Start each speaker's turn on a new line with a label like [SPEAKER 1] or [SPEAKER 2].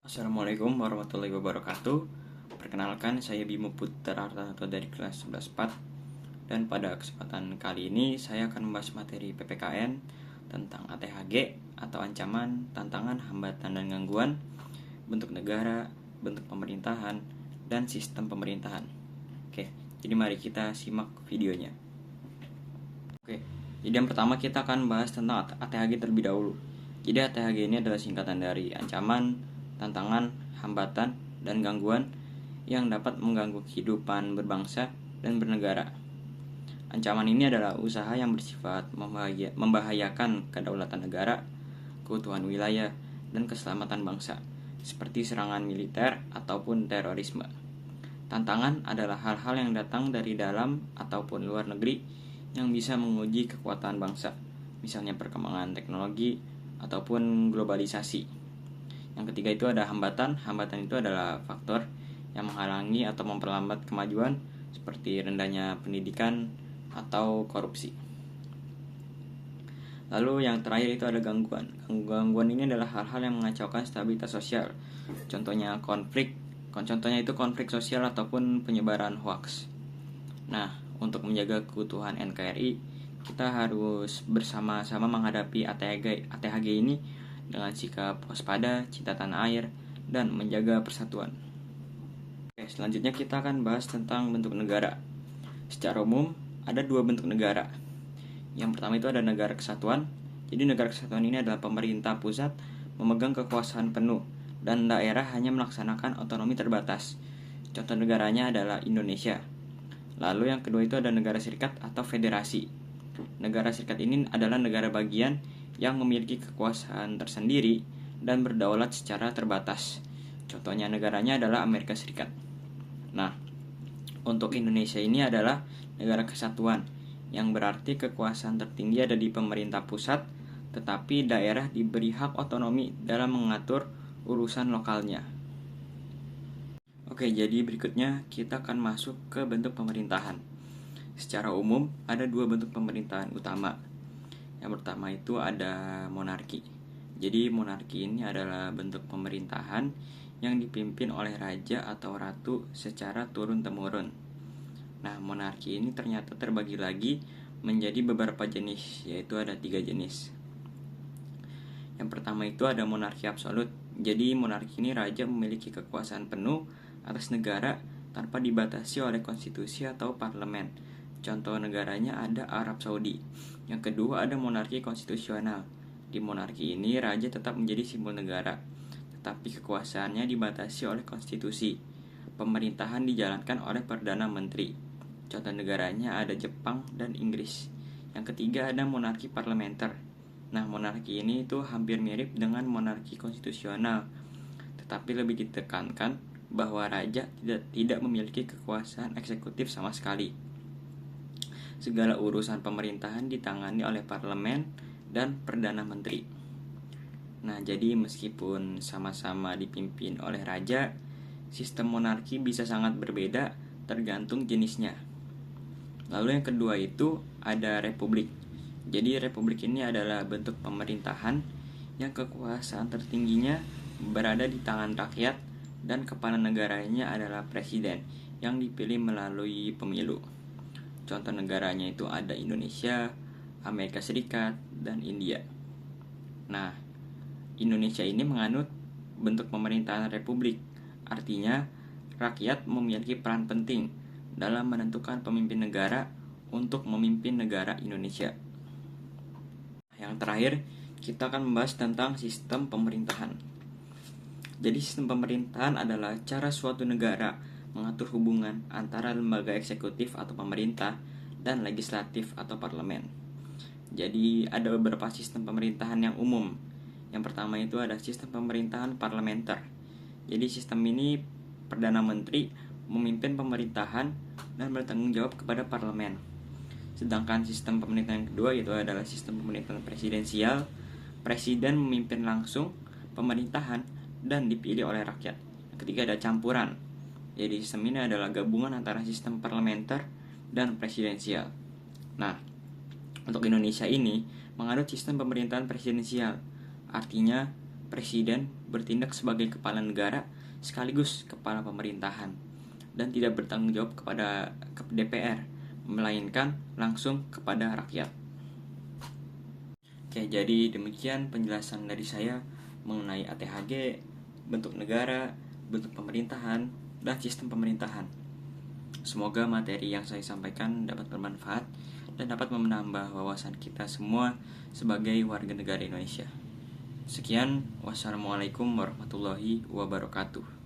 [SPEAKER 1] Assalamualaikum warahmatullahi wabarakatuh. Perkenalkan, saya Bimo Putra Artanto dari kelas 11 dan pada kesempatan kali ini saya akan membahas materi PPKN tentang ATHG atau ancaman, tantangan, hambatan, dan gangguan, bentuk negara, bentuk pemerintahan, dan sistem pemerintahan. Oke, jadi mari kita simak videonya. Oke, jadi yang pertama kita akan bahas tentang ATHG terlebih dahulu. Jadi ATHG ini adalah singkatan dari ancaman, tantangan, hambatan, dan gangguan yang dapat mengganggu kehidupan berbangsa dan bernegara. Ancaman ini adalah usaha yang bersifat membahayakan kedaulatan negara, keutuhan wilayah, dan keselamatan bangsa, seperti serangan militer ataupun terorisme. Tantangan adalah hal-hal yang datang dari dalam ataupun luar negeri yang bisa menguji kekuatan bangsa, misalnya perkembangan teknologi ataupun globalisasi. Yang ketiga itu ada hambatan. Hambatan itu adalah faktor yang menghalangi atau memperlambat kemajuan seperti rendahnya pendidikan atau korupsi. Lalu yang terakhir itu ada gangguan. Gangguan ini adalah hal-hal yang mengacaukan stabilitas sosial. Contohnya itu konflik sosial ataupun penyebaran hoaks. Nah, untuk menjaga keutuhan NKRI, kita harus bersama-sama menghadapi ATHG ini dengan sikap waspada, cinta tanah air, dan menjaga persatuan. Oke, selanjutnya kita akan bahas tentang bentuk negara. Secara umum, ada dua bentuk negara. Yang pertama itu ada negara kesatuan. Jadi negara kesatuan ini adalah pemerintah pusat memegang kekuasaan penuh dan daerah hanya melaksanakan otonomi terbatas. Contoh negaranya adalah Indonesia. Lalu yang kedua itu ada negara serikat atau federasi. Negara serikat ini adalah negara bagian yang memiliki kekuasaan tersendiri dan berdaulat secara terbatas. Contohnya negaranya adalah Amerika Serikat. Nah, untuk Indonesia ini adalah negara kesatuan, yang berarti kekuasaan tertinggi ada di pemerintah pusat, tetapi daerah diberi hak otonomi dalam mengatur urusan lokalnya. Oke, jadi berikutnya kita akan masuk ke bentuk pemerintahan. Secara umum, ada dua bentuk pemerintahan utama. Yang pertama itu ada monarki. Jadi monarki ini adalah bentuk pemerintahan yang dipimpin oleh raja atau ratu secara turun-temurun. Nah, monarki ini ternyata terbagi lagi menjadi beberapa jenis, yaitu ada 3 jenis. Yang pertama itu ada monarki absolut. Jadi monarki ini raja memiliki kekuasaan penuh atas negara tanpa dibatasi oleh konstitusi atau parlemen. Contoh negaranya ada Arab Saudi. Yang kedua ada monarki konstitusional. Di monarki ini raja tetap menjadi simbol negara, tetapi kekuasaannya dibatasi oleh konstitusi. Pemerintahan dijalankan oleh Perdana Menteri. Contoh negaranya ada Jepang dan Inggris. Yang ketiga ada monarki parlementer. Nah, monarki ini itu hampir mirip dengan monarki konstitusional, tetapi lebih ditekankan bahwa raja tidak memiliki kekuasaan eksekutif sama sekali. Segala urusan pemerintahan ditangani oleh parlemen dan Perdana Menteri. Nah, jadi meskipun sama-sama dipimpin oleh raja, sistem monarki bisa sangat berbeda tergantung jenisnya. Lalu yang kedua itu ada republik. Jadi republik ini adalah bentuk pemerintahan yang kekuasaan tertingginya berada di tangan rakyat dan kepala negaranya adalah presiden yang dipilih melalui pemilu. Contoh negaranya itu ada Indonesia, Amerika Serikat, dan India. Nah, Indonesia ini menganut bentuk pemerintahan republik. Artinya, rakyat memiliki peran penting dalam menentukan pemimpin negara untuk memimpin negara Indonesia. Yang terakhir, kita akan membahas tentang sistem pemerintahan. Jadi sistem pemerintahan adalah cara suatu negara mengatur hubungan antara lembaga eksekutif atau pemerintah dan legislatif atau parlemen. Jadi ada beberapa sistem pemerintahan yang umum. Yang pertama itu ada sistem pemerintahan parlementer. Jadi sistem ini Perdana Menteri memimpin pemerintahan dan bertanggung jawab kepada parlemen. Sedangkan sistem pemerintahan yang kedua itu adalah sistem pemerintahan presidensial. Presiden memimpin langsung pemerintahan dan dipilih oleh rakyat. Yang ketiga ada campuran. Jadi sistem ini adalah gabungan antara sistem parlementer dan presidensial. Nah, untuk Indonesia ini menganut sistem pemerintahan presidensial. Artinya Presiden bertindak sebagai kepala negara sekaligus kepala pemerintahan dan tidak bertanggung jawab kepada DPR, melainkan langsung kepada rakyat. Oke, jadi demikian penjelasan dari saya mengenai ATHG, bentuk negara, bentuk pemerintahan, dan sistem pemerintahan. Semoga materi yang saya sampaikan dapat bermanfaat dan dapat menambah wawasan kita semua sebagai warga negara Indonesia. Sekian, wassalamualaikum warahmatullahi wabarakatuh.